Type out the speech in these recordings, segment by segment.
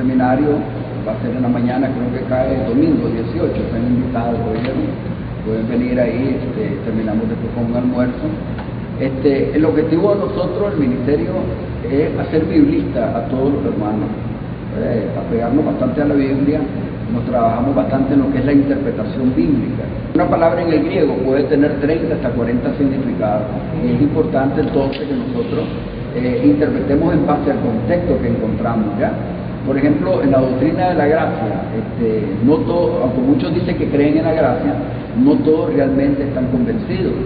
seminario va a ser en la mañana, creo que cae el domingo 18, están invitados, pueden venir ahí, terminamos después con un almuerzo. El objetivo de nosotros, el ministerio, es hacer biblista a todos los hermanos, apegarnos bastante a la Biblia, nos trabajamos bastante en lo que es la interpretación bíblica. Una palabra en el griego puede tener 30 hasta 40 significados, y es importante entonces que nosotros interpretemos en base al contexto que encontramos, ¿ya? Por ejemplo, en la doctrina de la gracia, no todos, aunque muchos dicen que creen en la gracia, no todos realmente están convencidos.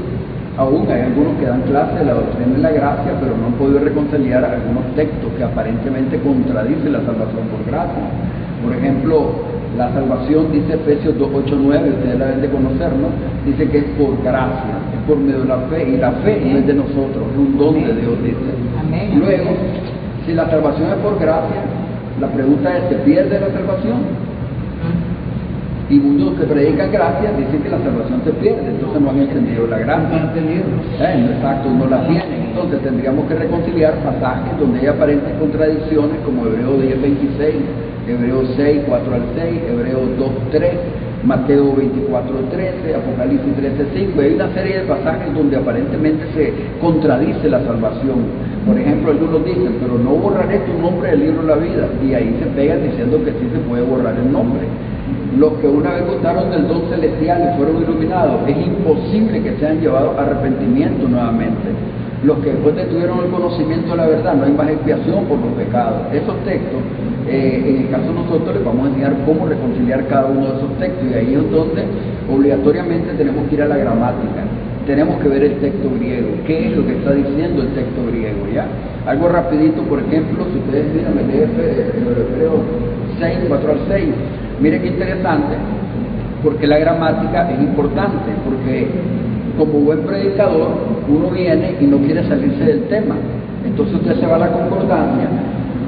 Aún hay algunos que dan clase de la doctrina de la gracia, pero no han podido reconciliar algunos textos que aparentemente contradicen la salvación por gracia. Por ejemplo, la salvación, dice Efesios 2, 8, 9, ustedes la deben de conocer, ¿no? Dice que es por gracia, es por medio de la fe, y la fe no es de nosotros, es un don de Dios, dice. Amén. Luego, si la salvación es por gracia, la pregunta es, ¿se pierde la salvación? Y muchos que predican gracia dicen que la salvación se pierde, entonces no han entendido la gracia. No han entendido. Exacto, no la tienen. Entonces tendríamos que reconciliar pasajes donde hay aparentes contradicciones, como Hebreos 10, 26, Hebreos 6, 4 al 6, Hebreos 2, 3, Mateo 24, 13, Apocalipsis 13, 5. Hay una serie de pasajes donde aparentemente se contradice la salvación. Por ejemplo, algunos dicen, pero no borraré tu nombre del libro de la vida, y ahí se pegan diciendo que sí se puede borrar el nombre. Los que una vez gustaron del don celestial y fueron iluminados, es imposible que sean llevados a arrepentimiento nuevamente. Los que después tuvieron el conocimiento de la verdad, no hay más expiación por los pecados. Esos textos, en el caso de nosotros, les vamos a enseñar cómo reconciliar cada uno de esos textos, y ahí es donde obligatoriamente tenemos que ir a la gramática. Tenemos que ver el texto griego, qué es lo que está diciendo el texto griego, ¿ya? Algo rapidito, por ejemplo, si ustedes miran el Hebreos 6, 4 al 6, miren qué interesante, porque la gramática es importante, porque como buen predicador, uno viene y no quiere salirse del tema, entonces usted se va a la concordancia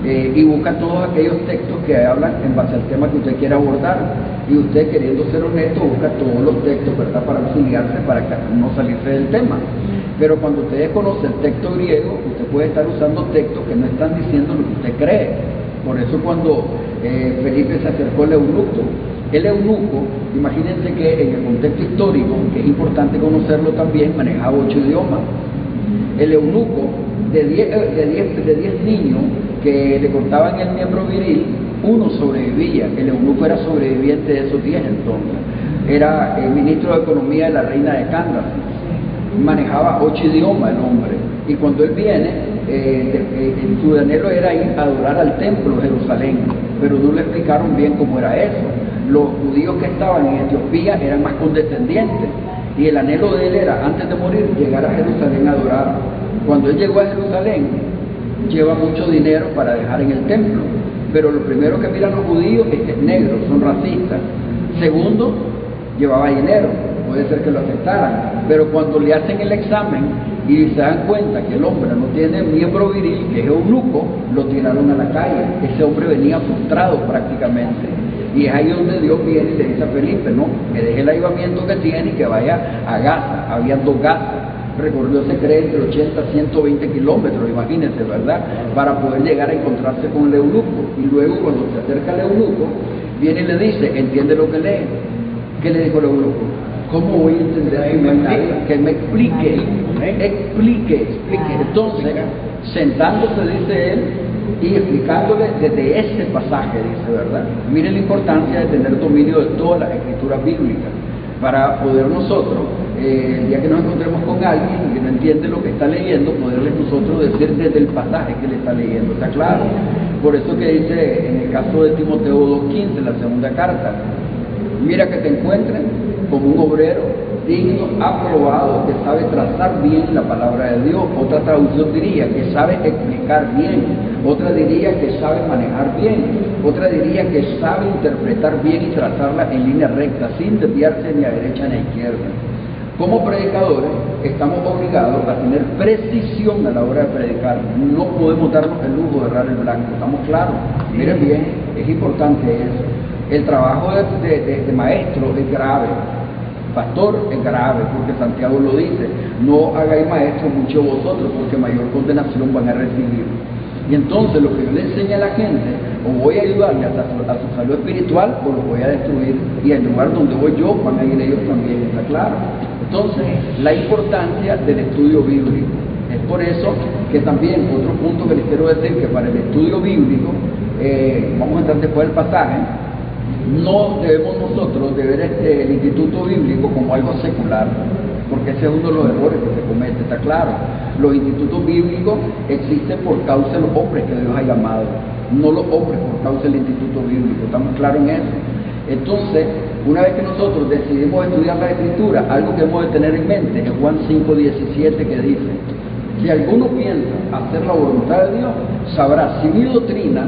y busca todos aquellos textos que hablan en base al tema que usted quiere abordar, y usted, queriendo ser honesto, busca todos los textos, ¿verdad?, para auxiliarse, para no salirse del tema. Pero cuando usted desconoce el texto griego, usted puede estar usando textos que no están diciendo lo que usted cree. Por eso cuando Felipe se acercó al eunuco, el eunuco, imagínense que en el contexto histórico, que es importante conocerlo también, manejaba 8 idiomas. El eunuco, de 10 niños que le cortaban el miembro viril, uno sobrevivía. El eunuco era sobreviviente de esos 10 entonces. Era el ministro de Economía de la reina de Candace. Manejaba 8 idiomas el hombre. Y cuando él viene, su anhelo era ir a adorar al templo de Jerusalén, pero no le explicaron bien cómo era eso. Los judíos que estaban en Etiopía eran más condescendientes, y el anhelo de él era, antes de morir, llegar a Jerusalén a adorar. Cuando él llegó a Jerusalén, lleva mucho dinero para dejar en el templo, pero lo primero que miran los judíos es que es negro, son racistas. Segundo, llevaba dinero, puede ser que lo aceptaran, pero cuando le hacen el examen y se dan cuenta que el hombre no tiene miembro viril, que es eunuco, lo tiraron a la calle. Ese hombre venía frustrado prácticamente, y es ahí donde Dios viene y le dice a Felipe, no, que deje el avivamiento que tiene y que vaya a Gaza. Había 2 Gazas, recorrió, se cree, entre 80 a 120 kilómetros, imagínense, ¿verdad?, para poder llegar a encontrarse con el eunuco. Y luego, cuando se acerca al eunuco, viene y le dice, ¿entiende lo que lee? ¿Qué le dijo el eunuco? ¿Cómo voy a entender si no hay nadie? Que me explique, explique. Entonces, sentándose, dice él, y explicándole desde ese pasaje, dice, ¿verdad? Miren la importancia de tener dominio de todas las escrituras bíblicas, para poder nosotros, el día que nos encontremos con alguien que no entiende lo que está leyendo, poderles nosotros decir desde el pasaje que le está leyendo, ¿está claro? Por eso que dice en el caso de Timoteo 2:15, la segunda carta, mira que te encuentren como un obrero digno, aprobado, que sabe trazar bien la palabra de Dios. Otra traducción diría que sabe explicar bien, otra diría que sabe manejar bien, otra diría que sabe interpretar bien y trazarla en línea recta, sin desviarse ni a derecha ni a izquierda. Como predicadores estamos obligados a tener precisión a la hora de predicar. No podemos darnos el lujo de errar el blanco, ¿estamos claros? Miren bien, es importante eso. El trabajo de maestro es grave, pastor es grave, porque Santiago lo dice, no hagáis maestros muchos vosotros, porque mayor condenación van a recibir. Y entonces lo que yo le enseño a la gente, o voy a ayudarle a su salud espiritual, o lo voy a destruir. Y el lugar donde voy yo, van a ir ellos también, ¿está claro? Entonces, la importancia del estudio bíblico. Es por eso que también, otro punto que les quiero decir, que para el estudio bíblico, vamos a entrar después del pasaje, no debemos nosotros de ver el instituto bíblico como algo secular, porque ese es uno de los errores que se comete, está claro. Los institutos bíblicos existen por causa de los hombres que Dios ha llamado, no los hombres por causa del instituto bíblico, estamos claros en eso. Entonces, una vez que nosotros decidimos estudiar la Escritura, algo que hemos de tener en mente es Juan 5:17, que dice: si alguno piensa hacer la voluntad de Dios, sabrá si mi doctrina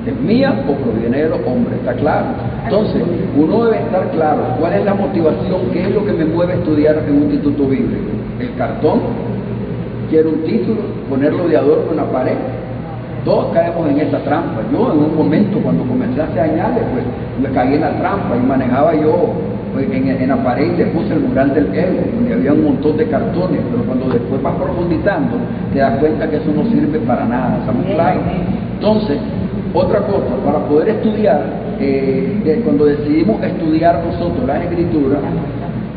es mía o proviene de los hombres, ¿está claro? Entonces, uno debe estar claro cuál es la motivación, qué es lo que me mueve a estudiar en un instituto bíblico. El cartón, quiero un título, ponerlo de adorno en la pared. Todos caemos en esa trampa. Yo en un momento, cuando comencé hace años, pues me caí en la trampa y manejaba yo pues, en la pared y le puse el mural del ego, donde había un montón de cartones, pero cuando después vas profundizando, te das cuenta que eso no sirve para nada, ¿estamos claros? Entonces, otra cosa, para poder estudiar, cuando decidimos estudiar nosotros las Escrituras,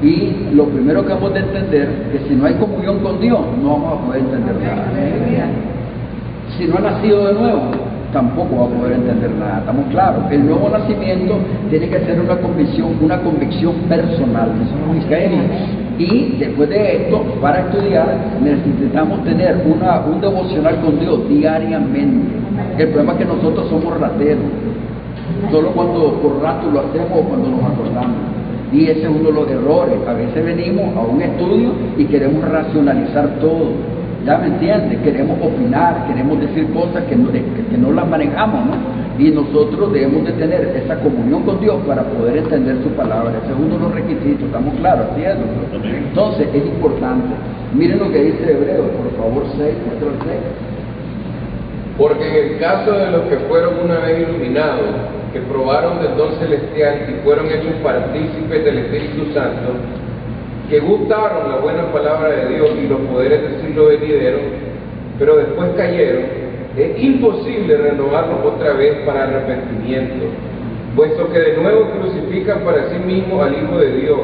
y lo primero que hemos de entender es que si no hay comunión con Dios, no vamos a poder entender nada. Si no ha nacido de nuevo, tampoco va a poder entender nada, estamos claros. El nuevo nacimiento tiene que ser una convicción personal. ¿Okay? Y después de esto, para estudiar, necesitamos tener un devocional con Dios diariamente. El problema es que nosotros somos rateros, solo cuando por rato lo hacemos o cuando nos acordamos. Y ese es uno de los errores. A veces venimos a un estudio y queremos racionalizar todo. ¿Ya me entiendes? Queremos opinar, queremos decir cosas que no las manejamos, ¿no? Y nosotros debemos de tener esa comunión con Dios para poder entender su palabra. Ese es uno de los requisitos, ¿estamos claros? ¿Sí es, doctor? Entonces, es importante. Miren lo que dice Hebreos, por favor, 6, 4 al 6. Porque en el caso de los que fueron una vez iluminados, que probaron del don celestial y fueron hechos partícipes del Espíritu Santo, que gustaron la buena palabra de Dios y los poderes del siglo venidero, pero después cayeron, es imposible renovarlos otra vez para arrepentimiento, puesto que de nuevo crucifican para sí mismos al Hijo de Dios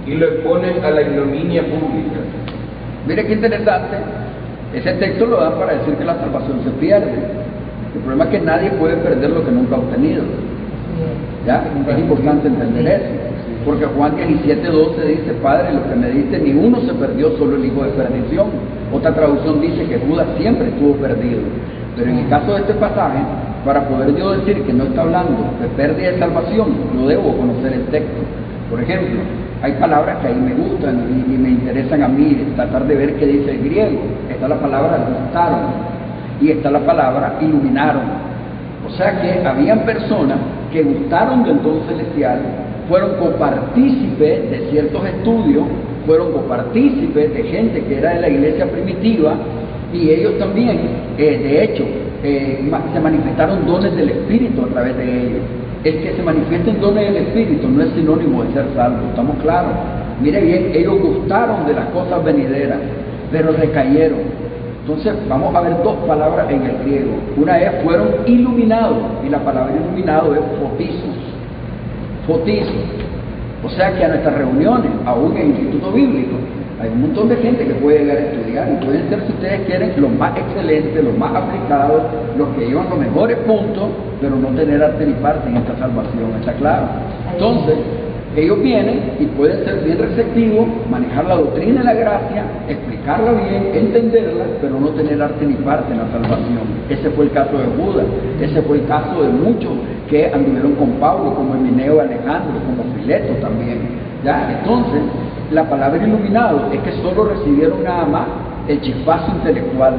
y lo exponen a la ignominia pública. Mire qué interesante, ese texto lo dan para decir que la salvación se pierde. El problema es que nadie puede perder lo que nunca ha obtenido. ¿Ya? Es importante entender eso. Porque Juan 17:12 dice: Padre, lo que me diste, ni uno se perdió, solo el hijo de perdición. Otra traducción dice que Judas siempre estuvo perdido. Pero en el caso de este pasaje, para poder yo decir que no está hablando de pérdida de salvación, yo debo conocer el texto. Por ejemplo, hay palabras que ahí me gustan y me interesan a mí, tratar de ver qué dice el griego. Está la palabra gustaron y está la palabra iluminaron. O sea que habían personas que gustaron del don celestial, fueron copartícipes de ciertos estudios, fueron copartícipes de gente que era de la iglesia primitiva, y ellos también, de hecho, se manifestaron dones del Espíritu a través de ellos. El que se manifiesten dones del Espíritu no es sinónimo de ser salvo, ¿estamos claros? Mire bien, ellos gustaron de las cosas venideras, pero recayeron. Entonces vamos a ver dos palabras en el griego. Una es fueron iluminados, y la palabra iluminado es fotisos. Fotisos. O sea que a nuestras reuniones, aún en el Instituto Bíblico, hay un montón de gente que puede llegar a estudiar, y pueden ser, si ustedes quieren, los más excelentes, los más aplicados, los que llevan los mejores puntos, pero no tener arte ni parte en esta salvación, ¿está claro? Entonces, ellos vienen y pueden ser bien receptivos, manejar la doctrina de la gracia, explicarla bien, entenderla, pero no tener arte ni parte en la salvación. Ese fue el caso de Judas, ese fue el caso de muchos que anduvieron con Pablo, como Emineo Alejandro, como Fileto también. ¿Ya? Entonces, la palabra iluminado es que solo recibieron nada más el chispazo intelectual,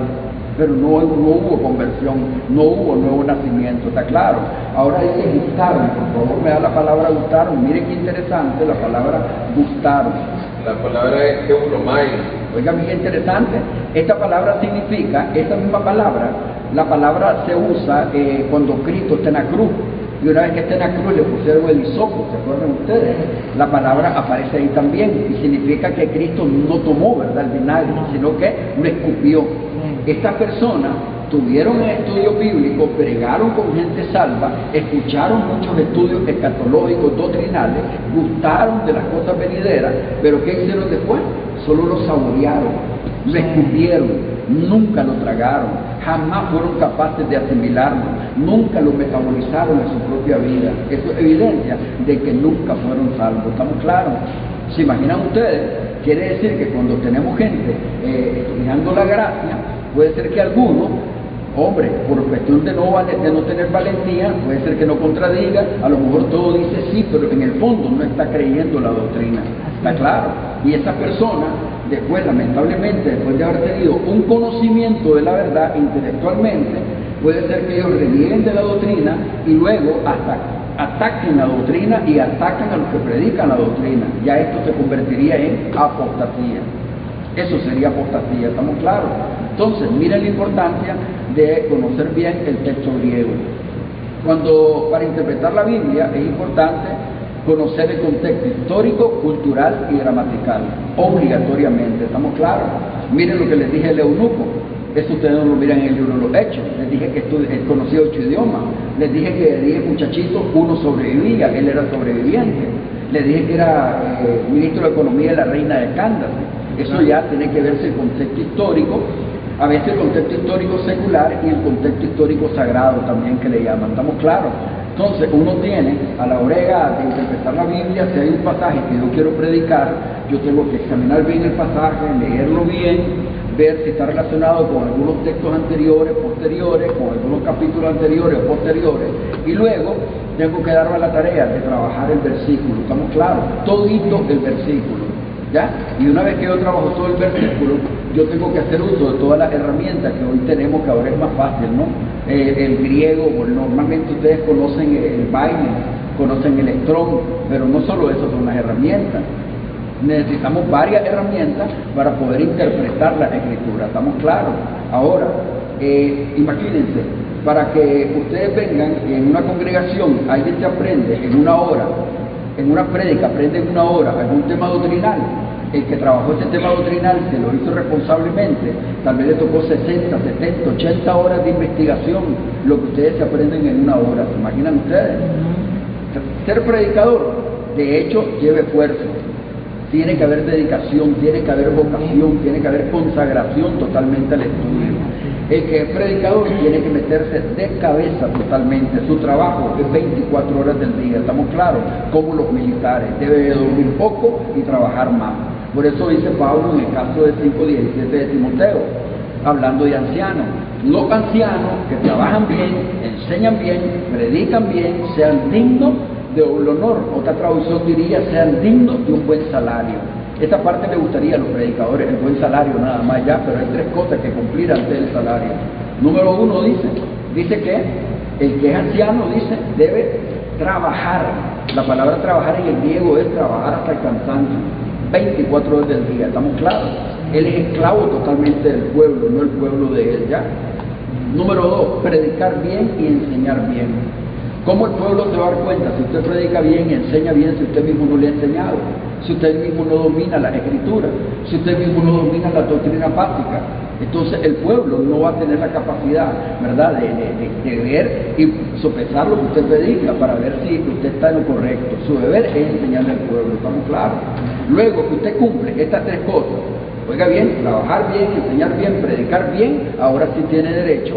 pero no hubo conversión, no hubo nuevo nacimiento, ¿está claro? Ahora dice gustaron, por favor me da la palabra gustaron. Miren qué interesante la palabra gustaron. La palabra es geuromai. Oiga, qué interesante. Esta palabra significa, esta misma palabra, la palabra se usa cuando Cristo está en la cruz. Y una vez que está en la cruz le pusieron el hisopo, ¿se acuerdan ustedes? La palabra aparece ahí también y significa que Cristo no tomó, ¿verdad?, el vinagre, sino que lo escupió. Esta persona tuvieron estudios bíblicos, pregaron con gente salva, escucharon muchos estudios escatológicos, doctrinales, gustaron de las cosas venideras, pero ¿qué hicieron después? Solo lo saborearon, lo escupieron, nunca lo tragaron, jamás fueron capaces de asimilarlo, nunca lo metabolizaron en su propia vida. Eso es evidencia de que nunca fueron salvos. ¿Estamos claros? ¿Se imaginan ustedes? Quiere decir que cuando tenemos gente estudiando la gracia, puede ser que algunos, hombre, por cuestión de no tener valentía, puede ser que no contradiga, a lo mejor todo dice sí, pero en el fondo no está creyendo la doctrina. ¿Está claro? Y esa persona, después, lamentablemente, después de haber tenido un conocimiento de la verdad intelectualmente, puede ser que ellos renieguen de la doctrina y luego hasta ataquen la doctrina y atacan a los que predican la doctrina. Ya esto se convertiría en apostasía. Eso sería apostasía, ¿estamos claros? Entonces, miren la importancia de conocer bien el texto griego. Para interpretar la Biblia es importante conocer el contexto histórico, cultural y gramatical, obligatoriamente, ¿estamos claros? Miren lo que les dije al eunuco, eso ustedes no lo miran en el libro de los Hechos. Les dije que conocía 8 idiomas, les dije que de 10 muchachitos uno sobrevivía, él era sobreviviente, les dije que era ministro de Economía de la reina de Candace. Eso ya tiene que verse el contexto histórico, a veces el contexto histórico secular y el contexto histórico sagrado también que le llaman, ¿estamos claros? Entonces uno tiene, a la hora de interpretar la Biblia, si hay un pasaje que yo quiero predicar, yo tengo que examinar bien el pasaje, leerlo bien, ver si está relacionado con algunos textos anteriores, posteriores, con algunos capítulos anteriores o posteriores, y luego tengo que darme la tarea de trabajar el versículo, ¿estamos claros? Todito el versículo, ¿ya? Y una vez que yo trabajo todo el versículo, yo tengo que hacer uso de todas las herramientas que hoy tenemos, que ahora es más fácil, ¿no? El griego, normalmente ustedes conocen el baile, conocen el Strong, pero no solo eso son las herramientas. Necesitamos varias herramientas para poder interpretar la escritura, ¿estamos claros? Ahora, imagínense, para que ustedes vengan en una congregación, alguien se aprende en una hora, en una prédica aprende en una hora algún tema doctrinal. El que trabajó este tema doctrinal se lo hizo responsablemente, tal vez le tocó 60, 70, 80 horas de investigación, lo que ustedes se aprenden en una hora. ¿Se imaginan ustedes? Ser predicador, de hecho, lleva esfuerzo. Tiene que haber dedicación, tiene que haber vocación, tiene que haber consagración totalmente al estudio. El que es predicador tiene que meterse de cabeza totalmente. Su trabajo es 24 horas del día, ¿estamos claros? Como los militares, debe dormir poco y trabajar más. Por eso dice Pablo en el caso de 5:17 de Timoteo, hablando de ancianos. Los ancianos que trabajan bien, enseñan bien, predican bien, sean dignos de doble honor. Otra traducción diría, sean dignos de un buen salario. Esta parte le gustaría a los predicadores, el buen salario nada más ya, pero hay 3 cosas que cumplir ante el salario. Número 1 dice que el que es anciano, dice, debe trabajar. La palabra trabajar en el griego es trabajar hasta el cansancio, 24 horas del día, ¿estamos claros? Él es esclavo totalmente del pueblo, no el pueblo de él, ¿ya? Número 2, predicar bien y enseñar bien. ¿Cómo el pueblo se va a dar cuenta? Si usted predica bien y enseña bien, si usted mismo no le ha enseñado, si usted mismo no domina la escritura, si usted mismo no domina la doctrina básica, entonces el pueblo no va a tener la capacidad, ¿verdad?, de ver y sopesar lo que usted predica para ver si usted está en lo correcto. Su deber es enseñarle al pueblo, ¿estamos claros? Luego que usted cumple estas 3 cosas, oiga bien, trabajar bien, enseñar bien, predicar bien, ahora sí tiene derecho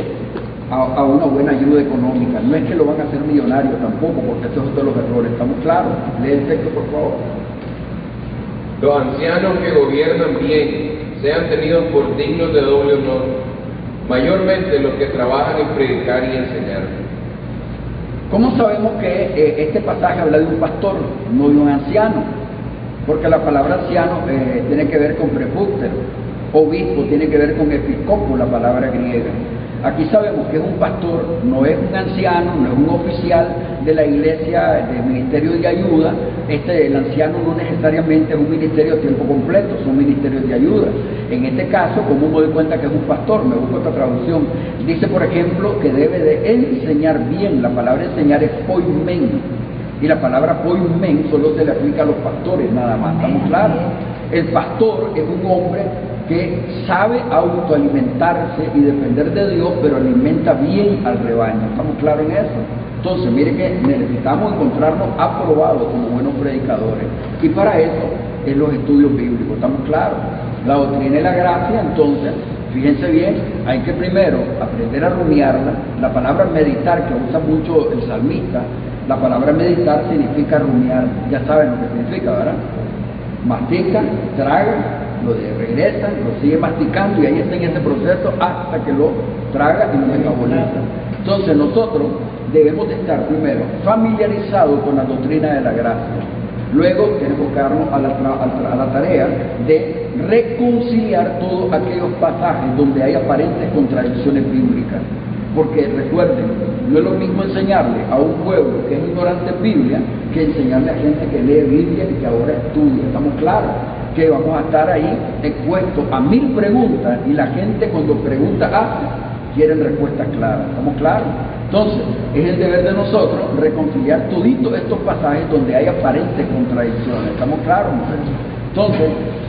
a una buena ayuda económica. No es que lo van a hacer millonario tampoco, porque estos son todos los errores, ¿estamos claros? Lee el texto, por favor. Los ancianos que gobiernan bien sean tenidos por dignos de doble honor, mayormente los que trabajan en predicar y enseñar. ¿Cómo sabemos que este pasaje habla de un pastor, no de un anciano? Porque la palabra anciano tiene que ver con prefúctero, obispo tiene que ver con episcopo, la palabra griega. Aquí sabemos que es un pastor, no es un anciano, no es un oficial de la iglesia, del ministerio de ayuda. El anciano no necesariamente es un ministerio a tiempo completo, son ministerios de ayuda. En este caso, ¿cómo me doy cuenta que es un pastor? Me busco otra traducción. Dice, por ejemplo, que debe de enseñar bien. La palabra enseñar es poimen. Y la palabra poimen solo se le aplica a los pastores, nada más. ¿Estamos claros? El pastor es un hombre que sabe autoalimentarse y depender de Dios, pero alimenta bien al rebaño. ¿Estamos claros en eso? Entonces, mire que necesitamos encontrarnos aprobados como buenos predicadores. Y para eso es los estudios bíblicos, ¿estamos claros? La doctrina y la gracia, entonces, fíjense bien, hay que primero aprender a rumiarla. La palabra meditar, que usa mucho el salmista, la palabra meditar significa rumiar. Ya saben lo que significa, ¿verdad? Mastica, traga, regresa, lo sigue masticando y ahí está en ese proceso hasta que lo traga y lo metaboliza. Entonces nosotros debemos de estar primero familiarizados con la doctrina de la gracia. Luego tenemos que darnos a la tarea de reconciliar todos aquellos pasajes donde hay aparentes contradicciones bíblicas. Porque recuerden, no es lo mismo enseñarle a un pueblo que es ignorante en Biblia que enseñarle a gente que lee Biblia y que ahora estudia. ¿Estamos claros? Que vamos a estar ahí expuestos a 1000 preguntas y la gente cuando pregunta quieren respuestas claras. ¿Estamos claros? Entonces, es el deber de nosotros reconciliar toditos estos pasajes donde hay aparentes contradicciones. ¿Estamos claros, muchachos? Entonces,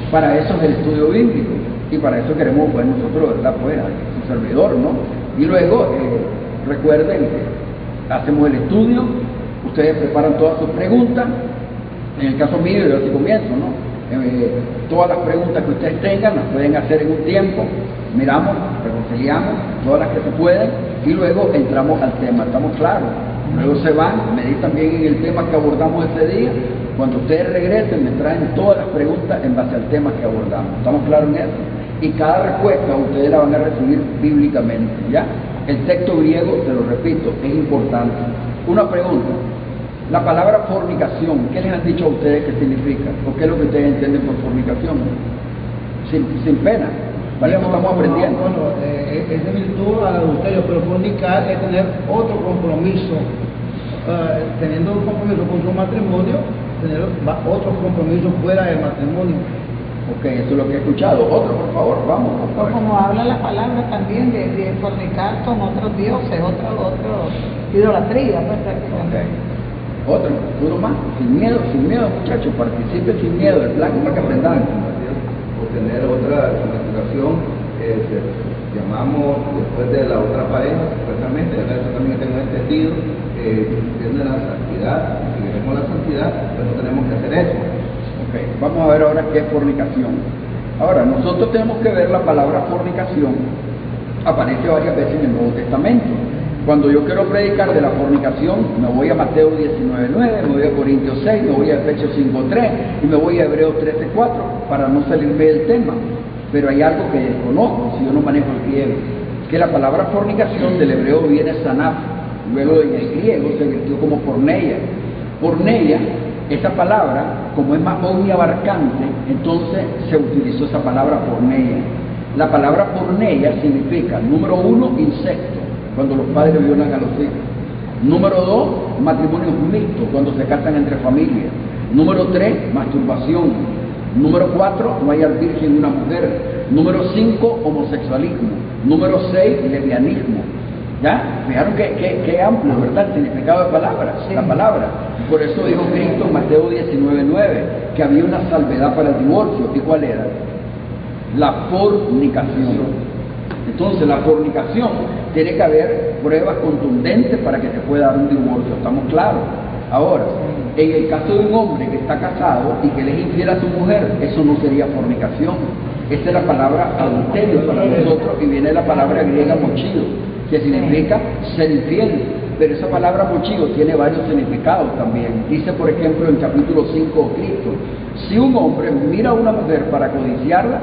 para eso es el estudio bíblico y para eso queremos, pues nosotros, ¿verdad? Pues, su servidor, ¿no? Y luego, recuerden que hacemos el estudio, ustedes preparan todas sus preguntas. En el caso mío, yo así comienzo, ¿no? Todas las preguntas que ustedes tengan las pueden hacer en un tiempo, miramos, reconciliamos todas las que se pueden y luego entramos al tema. ¿Estamos claros? Luego se van, meditan bien en el tema que abordamos ese día. Cuando ustedes regresen me traen todas las preguntas en base al tema que abordamos. ¿Estamos claros en eso? Y cada respuesta ustedes la van a recibir bíblicamente, ¿ya? El texto griego, te lo repito, es importante. Una pregunta. La palabra fornicación, ¿qué les han dicho a ustedes que significa? ¿O qué es lo que ustedes entienden por fornicación? Sin pena. ¿Vale? Estamos aprendiendo. Bueno, es de virtud al adulterio, pero fornicar es tener otro compromiso. Teniendo un compromiso con su matrimonio, tener otro compromiso fuera del matrimonio. Ok, eso es lo que he escuchado. Otro, por favor, vamos. Por como habla la palabra también de fornicar con otros dioses, otro idolatría, pues prácticamente. Okay. Otro, uno más, sin miedo, muchachos, participen sin miedo, el plan para que aprendan. Obtener otra conversación, llamamos después de la otra pareja, supuestamente, eso también tengo entendido, tiene la santidad. Si queremos la santidad, pues no tenemos que hacer eso. Okay. Vamos a ver ahora qué es fornicación. Ahora, nosotros tenemos que ver la palabra fornicación, aparece varias veces en el Nuevo Testamento. Cuando yo quiero predicar de la fornicación, me voy a Mateo 19:9, me voy a Corintios 6, me voy a Efesios 5:3 y me voy a Hebreos 13:4 para no salirme del tema. Pero hay algo que desconozco si yo no manejo el griego, que la palabra fornicación del hebreo viene sanaf, luego en el griego se virtió como porneia. Porneia, esa palabra, como es más omniabarcante, entonces se utilizó esa palabra porneia. La palabra porneia significa, número 1, incesto, cuando los padres violan a los hijos. Número 2, matrimonios mixtos, cuando se casan entre familias. Número 3, masturbación. Número 4, no hay virgen en una mujer. Número 5, homosexualismo. Número 6, lesbianismo. ¿Ya? Fijaron que amplio, ¿verdad? El significado de palabra, sí. La palabra. Por eso dijo Cristo en Mateo 19:9 que había una salvedad para el divorcio. ¿Y cuál era? La fornicación. Entonces, la fornicación tiene que haber pruebas contundentes para que se pueda dar un divorcio. ¿Estamos claros? Ahora, en el caso de un hombre que está casado y que le es infiel a su mujer, eso no sería fornicación. Esta es la palabra adulterio para nosotros y viene la palabra griega mochido, que significa ser infiel. Pero esa palabra mochido tiene varios significados también. Dice, por ejemplo, en el capítulo 5 de Cristo, si un hombre mira a una mujer para codiciarla,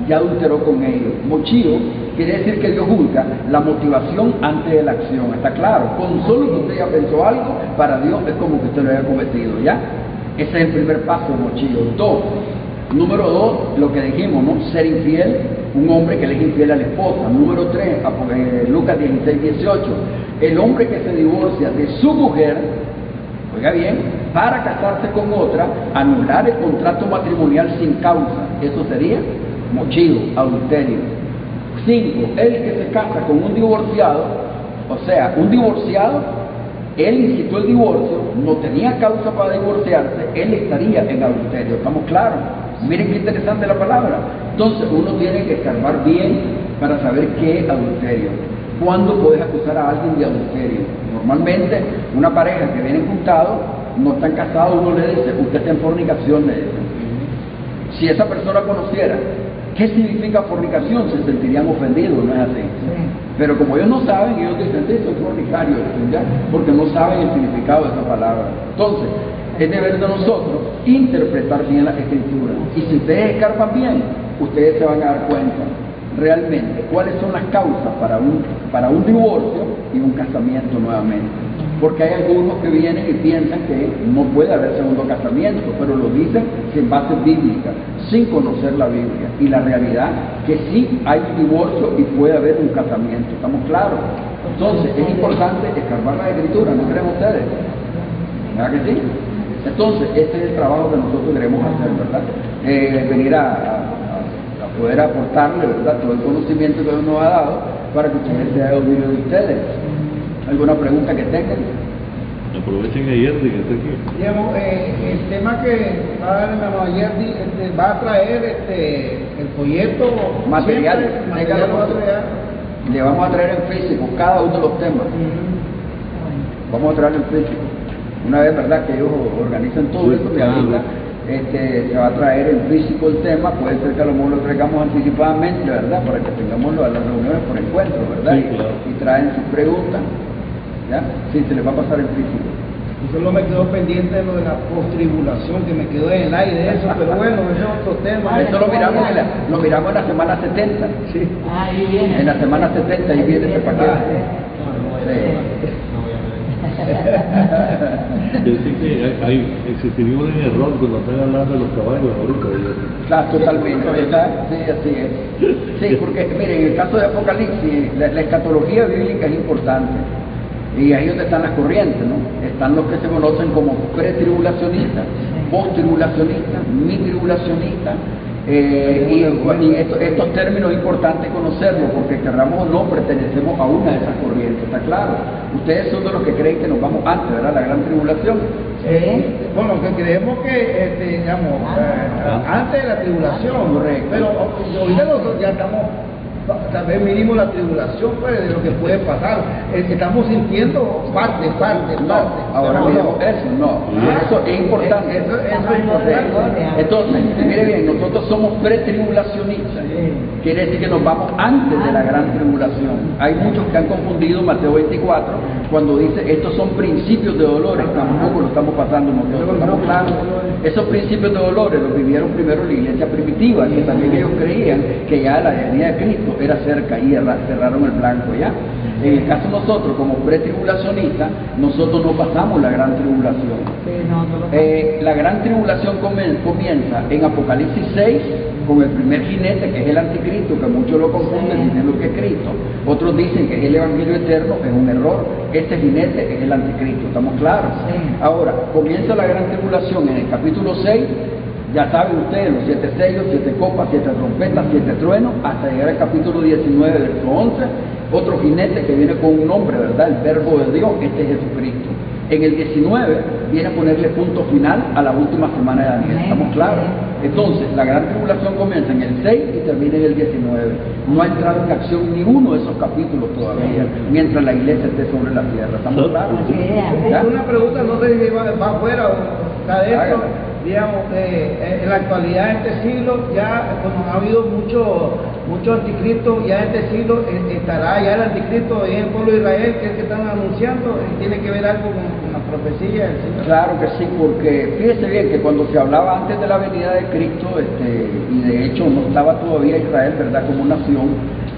ya adulteró con ella. Mochido quiere decir que Dios juzga la motivación antes de la acción. ¿Está claro? Con solo que usted ya pensó algo, para Dios es como que usted lo haya cometido, ¿ya? Ese es el primer paso de mochido. Número 2, lo que dijimos, ¿no? Ser infiel, un hombre que le es infiel a la esposa. Número 3, Lucas 16:18, el hombre que se divorcia de su mujer, oiga bien, para casarse con otra, anular el contrato matrimonial sin causa. Eso sería mochido, adulterio. 5, el que se casa con un divorciado, o sea, un divorciado, él incitó el divorcio, no tenía causa para divorciarse, él estaría en adulterio. ¿Estamos claros? Miren qué interesante la palabra. Entonces uno tiene que escarbar bien para saber qué es adulterio. ¿Cuándo puedes acusar a alguien de adulterio? Normalmente una pareja que viene juntados, no están casados, uno le dice, usted está en fornicación, le dice. Si esa persona conociera qué significa fornicación, se sentirían ofendidos, ¿no es así? Pero como ellos no saben, ellos dicen, sí, soy fornicario, ¿ya? Porque no saben el significado de esa palabra. Entonces, es deber de nosotros interpretar bien las escrituras. Y si ustedes escarpan bien, ustedes se van a dar cuenta realmente cuáles son las causas para un divorcio y un casamiento nuevamente. Porque hay algunos que vienen y piensan que no puede haber segundo casamiento, pero lo dicen sin base bíblica, sin conocer la Biblia. Y la realidad que sí hay un divorcio y puede haber un casamiento, ¿estamos claros? Entonces es importante escarbar la escritura, ¿no creen ustedes? ¿Verdad que sí? Entonces este es el trabajo que nosotros queremos hacer, ¿verdad? Venir a poder aportarle, ¿verdad?, todo el conocimiento que Dios nos ha dado para que ustedes sea de auxilio de ustedes. ¿Alguna pregunta que tengan? Aprovechen a Yerdy que está aquí. Digamos, el tema que va a dar el hermano Yerdy, va a traer el folleto, Material. material lo va a traer. Le vamos a traer en físico cada uno de los temas. Vamos a traer en físico. Una vez, ¿verdad?, que ellos organizan todo Sí, esto, que claro. ahorita se va a traer en físico el tema, puede ser que a lo mejor lo traigamos anticipadamente, ¿verdad?, para que tengamos las reuniones por encuentro, ¿verdad? Sí, claro. Y traen sus preguntas, ¿ya? Sí, se les va a pasar en físico. Y solo me quedó pendiente lo de la postribulación, que me quedó en el aire eso, pero bueno, ese es otro tema. Eso lo miramos en la semana 70. Sí. Ahí viene. En la semana 70 ahí viene ese paquete. Sí. Decir que existiría un error cuando están hablando de los caballos ahorita. Claro, totalmente, ¿verdad? Sí, así es. Sí, porque miren, en el caso de Apocalipsis, la escatología bíblica es importante. Y ahí es donde están las corrientes, ¿no? Están los que se conocen como pretribulacionistas, posttribulacionistas, mitribulacionistas. Estos términos es importante conocerlos porque querramos o no pertenecemos a una de esas corrientes, ¿está claro? Ustedes son de los que creen que nos vamos antes, ¿verdad? La gran tribulación. Bueno, que creemos que, digamos, antes de la tribulación, Correcto. pero ahorita nosotros ya estamos, tal vez midimos la tribulación, pues, de lo que puede pasar. Estamos sintiendo parte. No, ahora No, miremos no. eso, no. Eso es importante. Eso es Estamos en importante. Entonces, mire bien, nosotros somos pretribulacionistas. Quiere decir que nos vamos antes de la gran tribulación. Hay muchos que han confundido Mateo 24 cuando dice estos son principios de dolores. Tampoco lo estamos pasando nosotros, estamos claros. Esos principios de dolores los vivieron primero la iglesia primitiva, que también ellos creían que ya la venida de Cristo era cerca y cerraron el blanco ya. En el caso de nosotros, como pretribulacionistas, nosotros no pasamos la gran tribulación. La gran tribulación comienza en Apocalipsis 6 con el primer jinete, que es el anticristo, que muchos lo confunden diciendo que es Cristo. Otros dicen que es el evangelio eterno, es un error. Este jinete es el anticristo, ¿estamos claros? Ahora, comienza la gran tribulación en el capítulo 6, ya saben ustedes, los 7 sellos, 7 copas, 7 trompetas, 7 truenos, hasta llegar al capítulo 19, verso 11, otro jinete que viene con un nombre, ¿verdad? El verbo de Dios, este es Jesucristo. En el 19 viene a ponerle punto final a la última semana de Daniel, ¿estamos claros? Entonces, la gran tribulación comienza en el 6 y termina en el 19. No ha entrado en acción ni uno de esos capítulos todavía, mientras la iglesia esté sobre la tierra, ¿estamos claros? ¿Ya? Una pregunta, no sé si va afuera o está dentro. Hágala. Digamos, en la actualidad, en este siglo, ya como ha habido mucho anticristo, ya en este siglo estará ya el anticristo en el pueblo de Israel, que es el que están anunciando, tiene que ver algo con la profecía del Señor. Claro que sí, porque fíjese bien que cuando se hablaba antes de la venida de Cristo, y de hecho no estaba todavía Israel, ¿verdad?, como nación,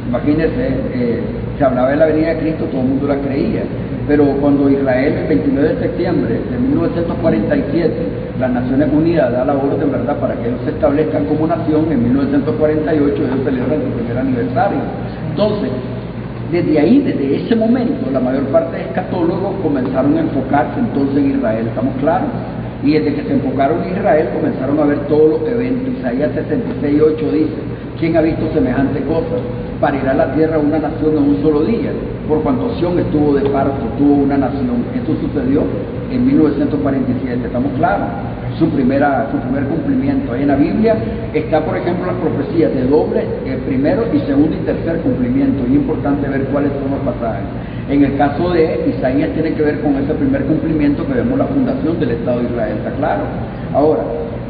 imagínense, se hablaba de la venida de Cristo, todo el mundo la creía. Pero cuando Israel, el 29 de septiembre de 1947, las Naciones Unidas da la orden, ¿verdad?, para que ellos se establezcan como nación, en 1948 ellos celebran su primer aniversario. Entonces, desde ahí, desde ese momento, la mayor parte de escatólogos comenzaron a enfocarse entonces en Israel, ¿estamos claros? Y desde que se enfocaron en Israel comenzaron a ver todos los eventos. Isaías 66:8 dice, ¿Quién ha visto semejante cosa? Parirá la tierra una nación en un solo día, por cuanto Sión estuvo de parto, tuvo una nación. Esto sucedió en 1947, ¿estamos claros? Su primer cumplimiento. Ahí en la Biblia está, por ejemplo, las profecías de doble, primero y segundo y tercer cumplimiento. Y es importante ver cuáles son los pasajes. En el caso de Isaías tiene que ver con ese primer cumplimiento que vemos la fundación del Estado de Israel, ¿está claro? Ahora,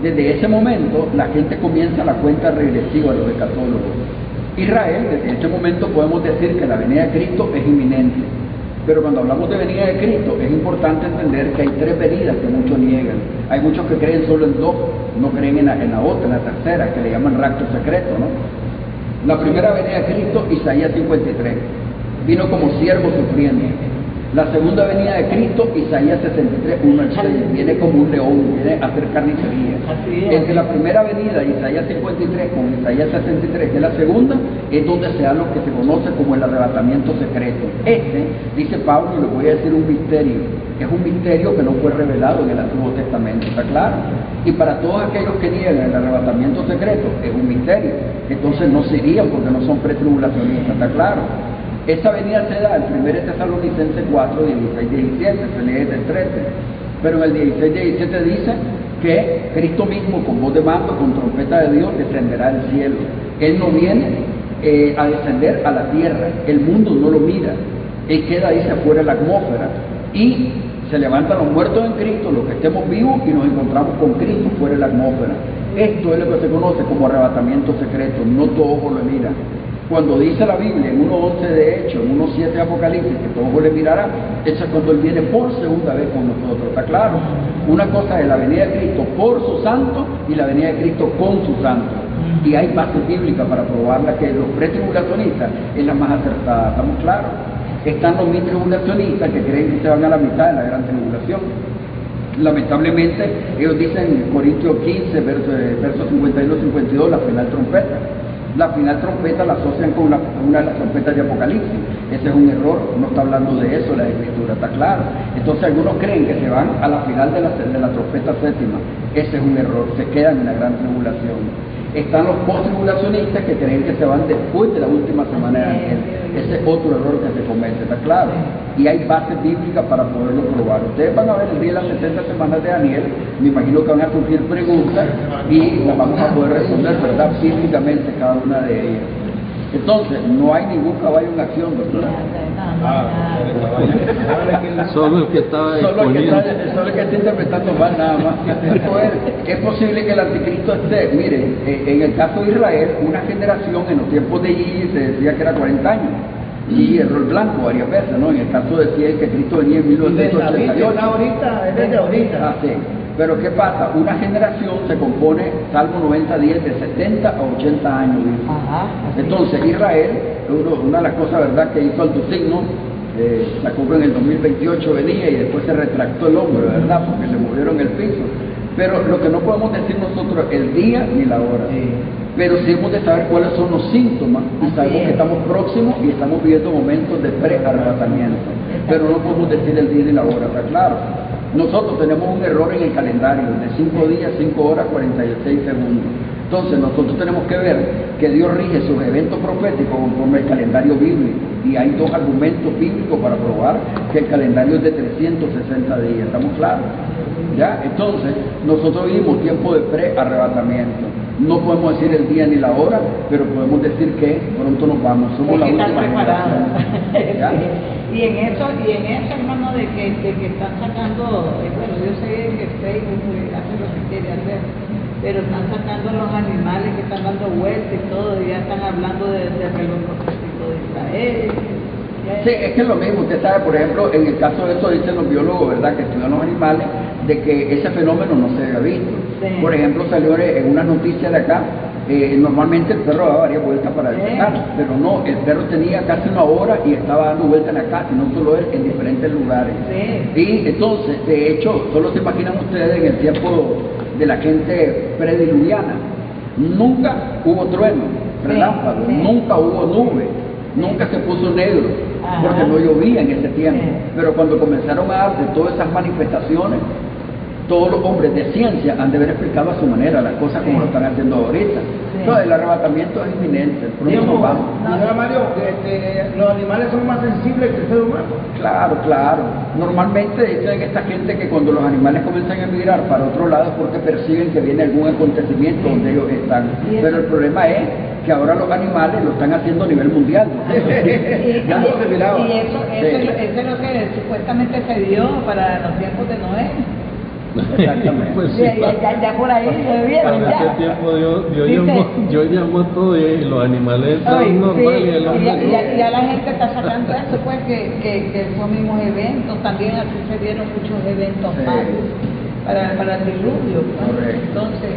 desde ese momento la gente comienza la cuenta regresiva de los escatólogos. Israel, desde este momento podemos decir que la venida de Cristo es inminente. Pero cuando hablamos de venida de Cristo, es importante entender que hay tres venidas que muchos niegan. Hay muchos que creen solo en dos, no creen en la otra, en la tercera, que le llaman rapto secreto, ¿no? La primera venida de Cristo, Isaías 53, vino como siervo sufriendo. La segunda venida de Cristo, Isaías 63, 1 al 6, viene como un león, viene a hacer carnicería. Entre la primera venida, Isaías 53, con Isaías 63, que es la segunda, es donde se da lo que se conoce como el arrebatamiento secreto. Dice Pablo, y le voy a decir un misterio, es un misterio que no fue revelado en el Antiguo Testamento, ¿está claro? Y para todos aquellos que niegan el arrebatamiento secreto, es un misterio. Entonces no se irían porque no son pretribulacionistas, ¿está claro? Esa venida se da en 1 Tesalonicenses 4, 16, 17, se lee desde el 13. Pero en el 16, 17 dice que Cristo mismo, con voz de mando, con trompeta de Dios, descenderá del cielo. Él no viene a descender a la tierra, el mundo no lo mira, Él queda ahí afuera de la atmósfera y se levantan los muertos en Cristo, los que estemos vivos, y nos encontramos con Cristo fuera de la atmósfera. Esto es lo que se conoce como arrebatamiento secreto, no todo ojo lo mira. Cuando dice la Biblia en 1.11 de Hechos, en 1.7 de Apocalipsis, que todo ojo le mirará, eso es cuando Él viene por segunda vez con nosotros, ¿está claro? Una cosa es la venida de Cristo por su santo y la venida de Cristo con su santo. Y hay base bíblica para probarla, que los pretribulacionistas es la más acertada, ¿estamos claros? Están los mitribulacionistas que creen que se van a la mitad de la gran tribulación. Lamentablemente, ellos dicen en Corintios 15, versos 51-52, la final trompeta. La final trompeta la asocian con una de las trompetas de Apocalipsis. Ese es un error, no está hablando de eso la Escritura, está claro. Entonces algunos creen que se van a la final de la trompeta séptima. Ese es un error, se quedan en la gran tribulación. Están los post-tribulacionistas que creen que se van después de la última semana de Daniel. Ese es otro error que se comete, ¿está claro? Y hay bases bíblicas para poderlo probar. Ustedes van a ver el día de las 70 semanas de Daniel, me imagino que van a surgir preguntas y las vamos a poder responder, ¿verdad? Bíblicamente cada una de ellas. Entonces, no hay ningún caballo en acción, doctora. Solo el que está exponiendo. Solo el que está interpretando mal, nada más. Es posible que el anticristo esté, miren, en el caso de Israel, una generación en los tiempos de Gigi se decía que era 40 años. Y el rol blanco varias veces, ¿no? En el caso decía que Cristo venía en 1988. Ahorita, es desde ahorita. Ah, sí. Pero ¿qué pasa? Una generación se compone, Salmo 90, 10, de 70 a 80 años. Entonces Israel, una de las cosas, ¿verdad?, que hizo Alto Signo, sacó que en el 2028 venía y después se retractó el hombre, ¿verdad?, porque le movieron el piso. Pero lo que no podemos decir nosotros es el día ni la hora. Pero sí hemos de saber cuáles son los síntomas y sabemos que estamos próximos y estamos viviendo momentos de pre-arrebatamiento. Pero no podemos decir el día ni la hora, ¿está claro? Nosotros tenemos un error en el calendario de 5 días, 5 horas, 46 segundos. Entonces nosotros tenemos que ver que Dios rige sus eventos proféticos conforme el calendario bíblico. Y hay dos argumentos bíblicos para probar que el calendario es de 360 días. ¿Estamos claros? ¿Ya? Entonces, nosotros vivimos tiempo de pre-arrebatamiento. No podemos decir el día ni la hora, pero podemos decir que pronto nos vamos. Somos la última generación. ¿Ya? Y en eso, hermano, de que están sacando, bueno, yo sé que Facebook hace lo que quiere hacer, pero están sacando los animales que están dando vueltas y todo, y ya están hablando del reloj profético de Israel. Sí, es que es lo mismo. Usted sabe, por ejemplo, en el caso de eso dicen los biólogos, ¿verdad?, que estudian los animales, de que ese fenómeno no se había visto. Sí. Por ejemplo, salió en una noticia de acá, normalmente el perro daba varias vueltas para despegar, pero no, el perro tenía casi una hora y estaba dando vueltas en la casa, y no solo él, en diferentes lugares. Sí. Y entonces, de hecho, solo se imaginan ustedes en el tiempo de la gente prediluviana, nunca hubo trueno, relámpago, nunca hubo nube, nunca se puso negro, porque no llovía en ese tiempo. Pero cuando comenzaron a darse todas esas manifestaciones, todos los hombres de ciencia han de haber explicado a su manera las cosas como lo están haciendo ahorita. Entonces, el arrebatamiento es inminente, pronto nos vamos. Mira, Mario, los animales son más sensibles que el ser humano. Claro, claro. Normalmente dicen esta gente que cuando los animales comienzan a emigrar para otro lado es porque perciben que viene algún acontecimiento donde ellos están. Pero el problema es que ahora los animales lo están haciendo a nivel mundial. Ya no se miraba. Y eso es lo que supuestamente se dio para los tiempos de Noé. Exactamente. Pues sí, Ya por ahí lo vieron. para ese tiempo Dios llamó a todo y los animales son normales y el hombre no. Ya la gente está sacando eso, pues que esos mismos eventos, también sucedieron muchos eventos más para el diluvio. Correcto. Entonces,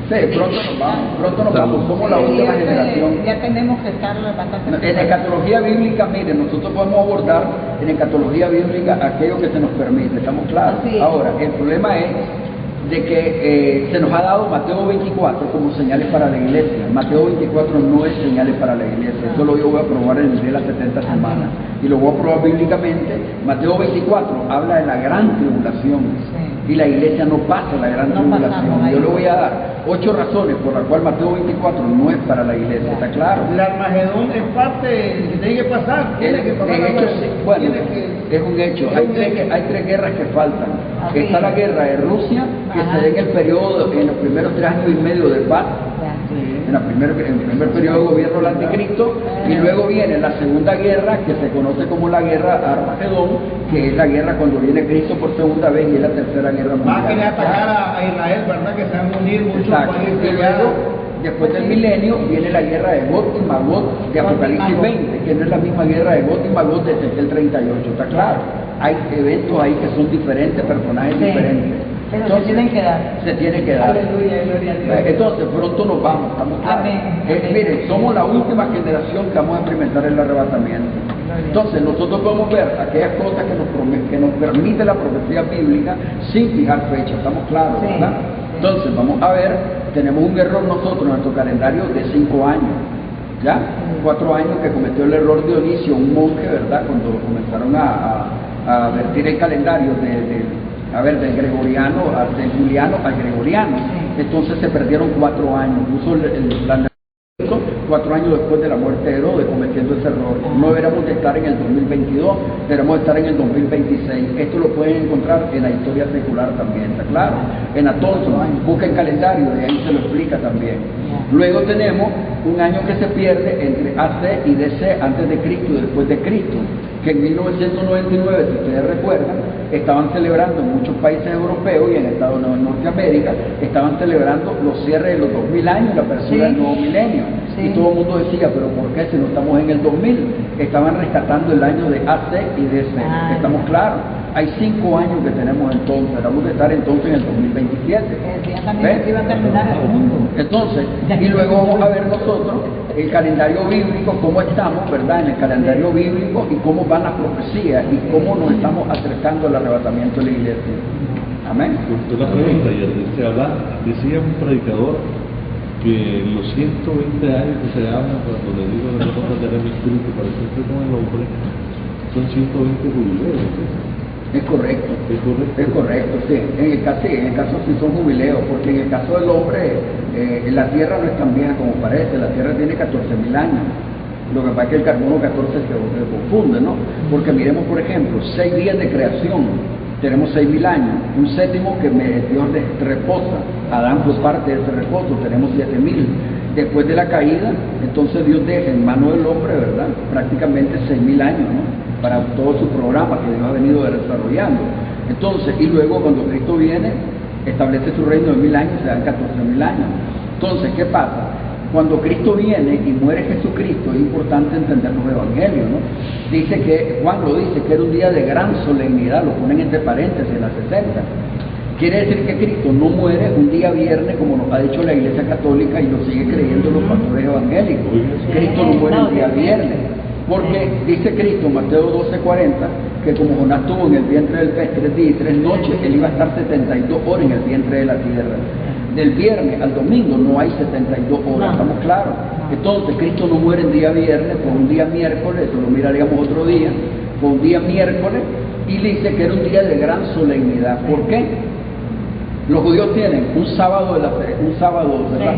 sí, pronto nos vamos, somos la última generación. Ya tenemos que estar bastante... En escatología bíblica, miren, nosotros podemos abordar en escatología bíblica aquello que se nos permite, ¿estamos claros? Así es. Ahora, el problema es de que se nos ha dado Mateo 24 como señales para la iglesia. Mateo 24 no es señales para la iglesia, eso lo yo voy a probar en el día de las 70 semanas y lo voy a probar bíblicamente. Mateo 24 habla de la gran tribulación. Y la iglesia no pasa la gran tribulación. Yo le voy a dar 8 razones por las cuales Mateo 24 no es para la iglesia, ¿está claro? El Armagedón es parte que tiene que pasar, tiene que pasar. Bueno, es un hecho. Hay tres guerras que faltan. Está la guerra de Rusia, que se da en el periodo, en los primeros 3 años y medio de paz, en el primer periodo de gobierno del anticristo, y luego viene la segunda guerra, que se conoce como la guerra Armagedón, que es la guerra cuando viene Cristo por segunda vez, y es la tercera guerra mundial. Va a querer atacar a Israel, ¿verdad? Que se van a unir muchos países. Y luego, después del milenio, viene la guerra de Gog y Magog de Apocalipsis 20, que no es la misma guerra de Gog y Magog de Ezequiel 38, ¿está claro? Hay eventos ahí que son diferentes, personajes diferentes. Pero Entonces, se tienen que dar. Se tiene que dar. Aleluya, gloria a Dios. Entonces, pronto nos vamos, estamos claros. Amén. Miren, somos la última generación que vamos a experimentar el arrebatamiento. Entonces, nosotros podemos ver aquellas cosas que nos permite la profecía bíblica sin fijar fecha, estamos claros, ¿verdad? Entonces, vamos a ver, tenemos un error nosotros en nuestro calendario de 5 años, ¿ya? 4 años que cometió el error Dionisio, un monje, ¿verdad? Cuando comenzaron a vertir el calendario del gregoriano, del juliano al gregoriano. Entonces se perdieron 4 años. Puso la 4 años después de la muerte de Herodes cometiendo ese error. No deberíamos de estar en el 2022, deberíamos estar en el 2026. Esto lo pueden encontrar en la historia secular también, ¿está claro? En Atonson, busquen calendario, de ahí se lo explica también. Luego tenemos un año que se pierde entre AC y DC, antes de Cristo y después de Cristo, que en 1999, si ustedes recuerdan, estaban celebrando en muchos países europeos y en Estados Unidos de Norteamérica, estaban celebrando los cierres de los 2000 años, la apertura del nuevo milenio. Y todo el mundo decía, pero ¿por qué si no estamos en el 2000? Estaban rescatando el año de AC y DC, estamos claros. Hay 5 años que tenemos entonces, vamos a estar entonces en el 2027. También iba a terminar el mundo. Entonces, y luego vamos a ver nosotros el calendario bíblico, cómo estamos, ¿verdad? En el calendario bíblico y cómo van las profecías y cómo nos estamos acercando al arrebatamiento de la iglesia. Amén. Una pregunta, decía un predicador que los 120 años que se llaman cuando le digo que no vamos a tener mi espíritu para siempre con el hombre, son 120 jubileos. Es correcto, sí. En el caso sí son jubileos, porque en el caso del hombre, la tierra no es tan vieja como parece, la tierra tiene 14.000 años. Lo que pasa es que el carbono 14 se confunde, ¿no? Porque miremos, por ejemplo, 6 días de creación, tenemos 6.000 años, un séptimo que Dios reposa, Adán fue parte de ese reposo, tenemos 7.000. Después de la caída, entonces Dios deja en mano del hombre, ¿verdad? Prácticamente 6.000 años, ¿no? Para todo su programa que Dios ha venido desarrollando. Entonces, y luego cuando Cristo viene, establece su reino de 1000 años, se dan 14.000 años. Entonces, ¿qué pasa? Cuando Cristo viene y muere Jesucristo, es importante entender los evangelios, ¿no? Dice que, Juan lo dice, que era un día de gran solemnidad, lo ponen entre paréntesis en las 60. Quiere decir que Cristo no muere un día viernes, como nos ha dicho la Iglesia Católica y lo sigue creyendo los pastores evangélicos. Cristo no muere un día viernes. Porque dice Cristo, Mateo 12:40, que como Jonás tuvo en el vientre del pez 3 días y 3 noches, él iba a estar 72 horas en el vientre de la tierra. Del viernes al domingo no hay 72 horas, ¿estamos claros? Entonces Cristo no muere el día viernes, fue un día miércoles, eso lo miraríamos otro día, fue un día miércoles, y dice que era un día de gran solemnidad. ¿Por qué? Los judíos tienen un sábado ¿verdad?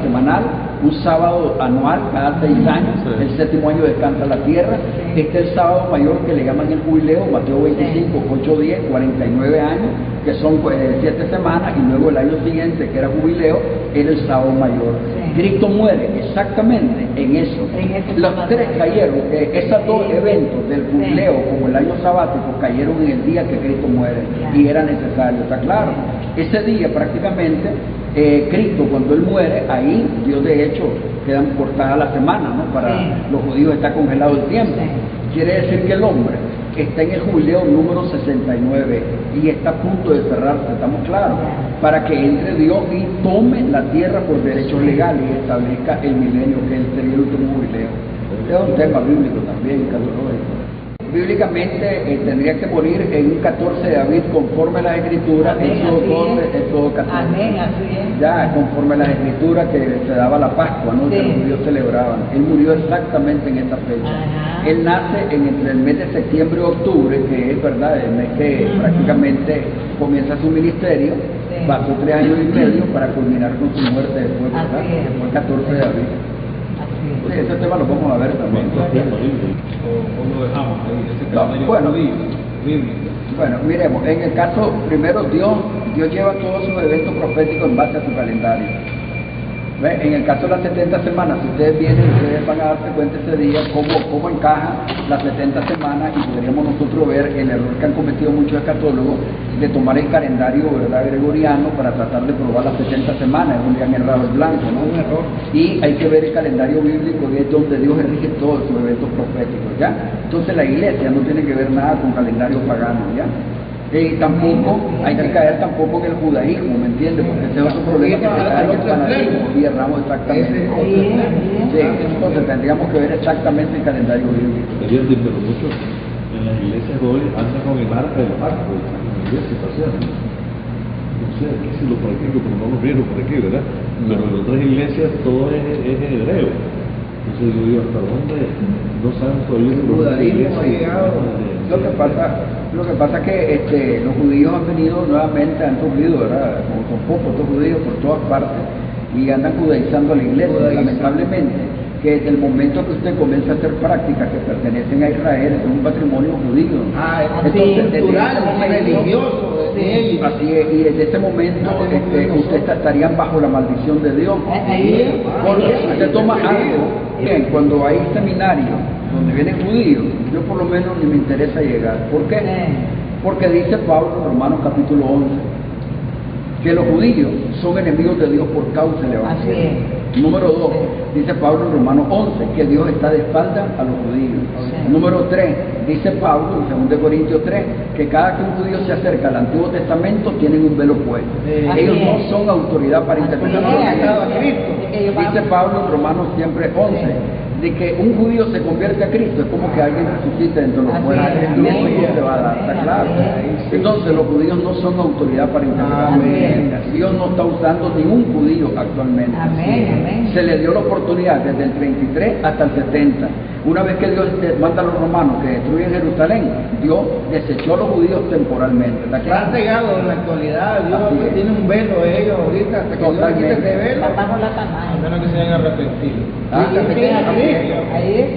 Semanal, un sábado anual cada 6 años, Sí. el séptimo año descansa la tierra. Sí. Este es el sábado mayor que le llaman el jubileo, Mateo 25, 8, 10, 49 años, que son 7 semanas, y luego el año siguiente, que era jubileo, era el sábado mayor. Sí. Cristo muere exactamente en eso. En ese Los sábado. 3 cayeron, esos 2 Sí. eventos del jubileo como el año sabático cayeron en el día que Cristo muere, Ya. y era necesario, ¿está claro? Ese día prácticamente, Cristo cuando Él muere, ahí Dios de hecho quedan cortadas las semanas, ¿no? Para Sí. los judíos está congelado el tiempo. Sí. Quiere decir que el hombre está en el jubileo número 69 y está a punto de cerrarse, ¿estamos claros? Para que entre Dios y tome la tierra por derechos legales y establezca el milenio, que sería el último jubileo. Es un tema bíblico también, catológico. Bíblicamente tendría que morir en un 14 de abril conforme a las escrituras, Amén, Éxodo así 12, es. Éxodo 14. Amén, así es. Ya conforme a las escrituras que se daba la Pascua, ¿no? Que Sí. los judíos celebraban. Él murió exactamente en esta fecha. Ajá. Él nace entre el mes de septiembre y octubre, que es verdad, el mes que Ujú. prácticamente comienza su ministerio. Sí. Pasó 3 años y medio para culminar con su muerte después, ¿verdad? Así es. Que fue el 14 de abril. Así Sí, es. ese tema lo vamos a ver también. O lo dejamos ahí, ese No, calendario bueno. judío, bíblico. Bueno, miremos, en el caso, primero Dios lleva todos sus eventos proféticos en base a su calendario. ¿Ve? En el caso de las 70 semanas, si ustedes vienen, ustedes van a darse cuenta ese día cómo encaja las 70 semanas, y podríamos nosotros ver el error que han cometido muchos escatólogos de tomar el calendario, ¿verdad?, gregoriano para tratar de probar las 70 semanas. Es un día errado el blanco, ¿no? Un error. Y hay que ver el calendario bíblico, y es donde Dios elige todos sus eventos proféticos, ¿ya? Entonces la iglesia no tiene que ver nada con calendario pagano, ¿ya? Y tampoco hay que caer tampoco en el judaísmo, ¿me entiendes? Porque ese es otro problema que está en el fanatismo. Y erramos exactamente. Sí, entonces tendríamos que ver exactamente el calendario bíblico. Pero muchos en las iglesias hoy andan con el arca del pacto, están en la iglesia paseando. No sé, aquí sí lo practico, pero no lo veo por aquí, ¿verdad? Pero en otras iglesias todo es hebreo. Entonces yo digo, ¿hasta dónde no saben todavía El lo que es la judaísmo iglesia? ha llegado. Lo que pasa es que los judíos han venido nuevamente, han surgido, ¿verdad? Con pocos otros judíos por todas partes, y andan judaizando a la iglesia. Lamentablemente, que desde el momento que usted comienza a hacer prácticas que pertenecen a Israel, es un patrimonio judío. Cultural, ese momento, religioso de ellos. así es, y desde ese momento ustedes estarían bajo la maldición de Dios. Ahí. Porque si usted toma algo, bien, cuando hay seminarios donde vienen judíos, yo por lo menos ni me interesa llegar. ¿Por qué? Porque dice Pablo en Romanos capítulo 11, que los judíos son enemigos de Dios por causa del Así evangelio. es. Número 2, dice Pablo en Romanos 11, que Dios está de espalda a los judíos. Sí. Número 3, dice Pablo en 2 Corintios 3, que cada que un judío se acerca al Antiguo Testamento tienen un velo puesto. Así Ellos no es. son autoridad para interpretar Así los es. libros. a Cristo. Dice Pablo en Romanos siempre 11, de que un judío se convierte a Cristo, es como que alguien resucita entre los Así muertos. es. Eso no Amén. se va a dar, está Amén. claro. Amén. Entonces los judíos no son autoridad para interpretar los Amén. libros. Dios no está usando ningún judío actualmente. Amén, amén. Se le dio la oportunidad desde el 33 hasta el 70. Una vez que Dios manda a los romanos que destruyen Jerusalén, Dios desechó a los judíos temporalmente, ¿está claro? Están cegados en la actualidad, Dios Así es. tiene un velo de ellos ahorita, hasta que Dios le quite ese velo. Bajo la A tamaña. menos que se hayan arrepentido. Hasta que tenga Cristo. Ahí es.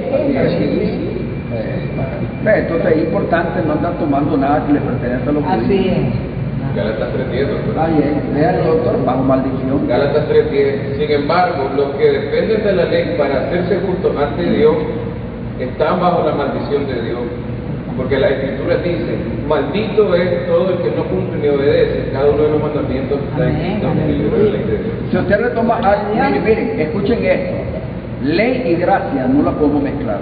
Así es. Entonces es importante no andar tomando nada que le pertenece a los judíos. Así es. Gálatas 3:10, doctor. Ah, bien, véanlo, doctor, bajo maldición. Gálatas 3:10. Sin embargo, los que dependen de la ley para hacerse justos ante Dios están bajo la maldición de Dios. Porque la Escritura dice, maldito es todo el que no cumple ni obedece cada uno de los mandamientos que están Amén, escritos en el libro de la ley de Dios. Si usted retoma, miren, escuchen esto. Ley y gracia no la podemos mezclar.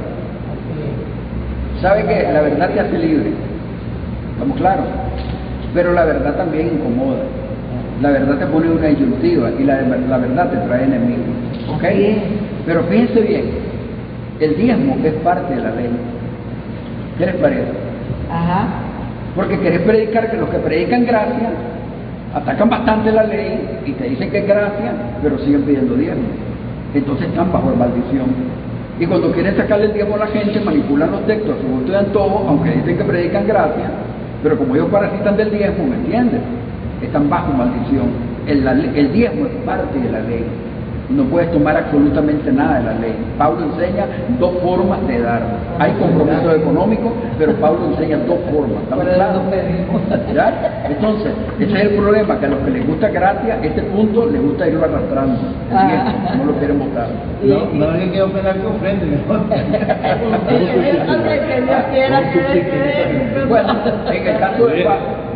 ¿Sabe que la verdad te hace libre? ¿Estamos claros? Pero la verdad también incomoda. La verdad te pone una disyuntiva y la verdad te trae enemigos. ¿Ok? Así es. Pero fíjense bien, el diezmo es parte de la ley. ¿Qué les parece? Ajá. Porque querés predicar que los que predican gracia atacan bastante la ley y te dicen que es gracia, pero siguen pidiendo diezmo. Entonces están bajo maldición. Y cuando quieren sacarle el diezmo a la gente, manipulan los textos a su gusto y antojo, aunque dicen que predican gracia, pero como ellos parasitan del diezmo, ¿me entiendes? Están bajo maldición. el diezmo es parte de la ley. No puedes tomar absolutamente nada de la ley. Pablo enseña dos formas de dar. Hay compromisos económicos, pero Pablo enseña dos formas. ¿Estamos claros? ¿Ya? Entonces, ese es el problema, que a los que les gusta gracia, este punto les gusta irlo arrastrando. No lo quieren votar. No hay que operar que ofrende mejor. Bueno, en el caso de Pablo,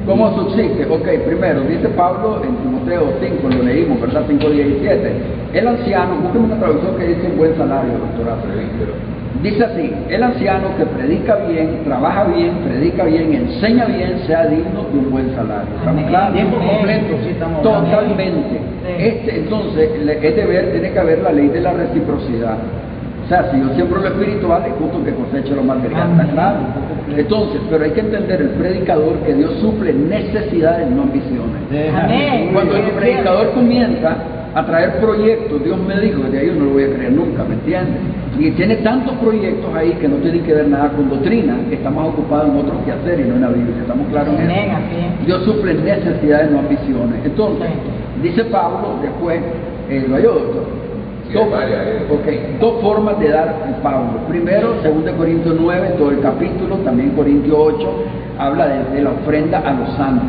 ¿cómo subsiste? Ok, primero, dice Pablo en Timoteo 5, lo leímos, ¿verdad? 5:17. El anciano, búsqueme una traducción que dice un buen salario, doctorado. Dice así: el anciano que predica bien, trabaja bien, predica bien, enseña bien, sea digno de un buen salario. ¿Estamos claros? Tiempo completo, sí estamos hablando. Totalmente. Entonces, es deber, tiene que haber la ley de la reciprocidad. O sea, si yo siembro lo espiritual, es justo que coseche lo material, ¿está claro? Entonces, pero hay que entender el predicador que Dios suple necesidades, no ambiciones. Amén. Cuando el predicador comienza a traer proyectos, Dios me dijo, de ahí yo no lo voy a creer nunca, ¿me entiendes? Y tiene tantos proyectos ahí que no tienen que ver nada con doctrina, que estamos ocupados en otros quehaceres y no en la Biblia, ¿estamos claros en eso? Dios suple necesidades, no ambiciones. Entonces, dice Pablo, después, ¿lo halló, doctor? Dos formas de dar en Pablo. Primero, 2 Corintios 9, todo el capítulo, también Corintios 8, habla de la ofrenda a los santos.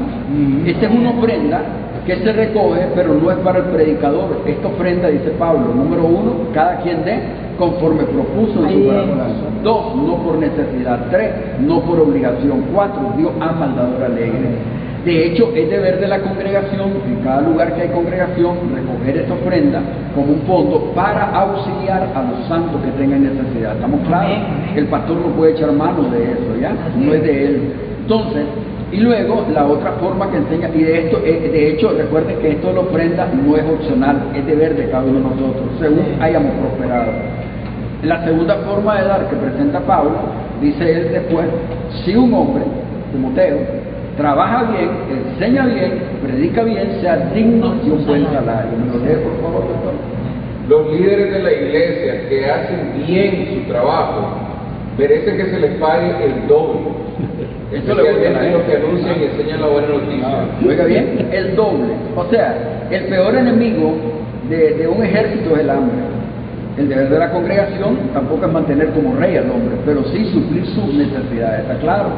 Esta es una ofrenda que se recoge, pero no es para el predicador. Esta ofrenda, dice Pablo, número 1, cada quien dé conforme propuso en su corazón. 2, no por necesidad. 3, no por obligación. 4, Dios ama al dador alegre. De hecho, es deber de la congregación, en cada lugar que hay congregación, recoger esta ofrenda como un fondo para auxiliar a los santos que tengan necesidad. ¿Estamos claros? El pastor no puede echar mano de eso, ¿ya? No es de él. Entonces, y luego la otra forma que enseña, y de hecho, recuerden que esto de la ofrenda no es opcional, es deber de cada uno de nosotros, según hayamos prosperado. La segunda forma de dar que presenta Pablo, dice él después: si un hombre, Timoteo, trabaja bien, enseña bien, predica bien, sea digno de un buen salario. ¿Me lo lee, por favor, doctor? Los líderes de la iglesia que hacen bien su trabajo merecen que se les pague el doble. Eso le gusta a la Especialmente los que gente. anuncian y enseñan la buena noticia. Oiga bien, el doble. O sea, el peor enemigo de un ejército es el hambre. El deber de la congregación tampoco es mantener como rey al hombre, pero sí suplir sus necesidades, ¿está claro?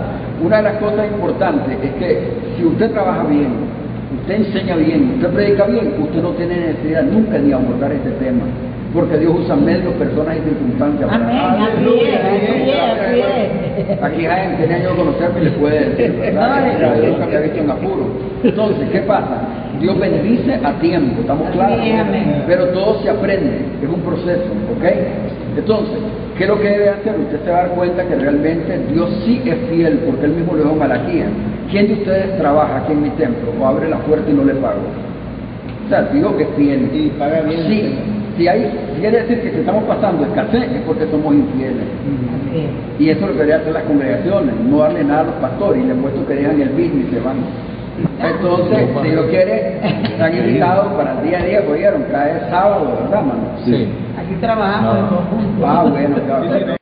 Una de las cosas importantes es que si usted trabaja bien, usted enseña bien, usted predica bien, usted no tiene necesidad nunca ni abordar este tema, porque Dios usa medios, personas y circunstancias para Amén, así es. Aquí Jaime tiene años de conocerme y le puede decir, ¿verdad? Yo nunca me he visto en apuro. Entonces, ¿qué pasa? Dios bendice a tiempo, ¿estamos claros? Pero todo se aprende, es un proceso, ¿ok? Entonces, ¿qué es lo que debe hacer? Usted se va a dar cuenta que realmente Dios sí es fiel, porque Él mismo lo dijo en Malaquías. ¿Quién de ustedes trabaja aquí en mi templo o abre la puerta y no le pago? O sea, digo que es fiel. Y paga bien. Sí, quiere decir que si estamos pasando escasez es porque somos infieles. Y eso lo quería hacer las congregaciones, no darle nada a los pastores, y les puesto que dejan el business y se van. Entonces, si Dios quiere, están invitados para el día a día, oyeron, cada sábado, ¿verdad, mano? Sí. Aquí trabajamos en conjunto. Ah, bueno, claro.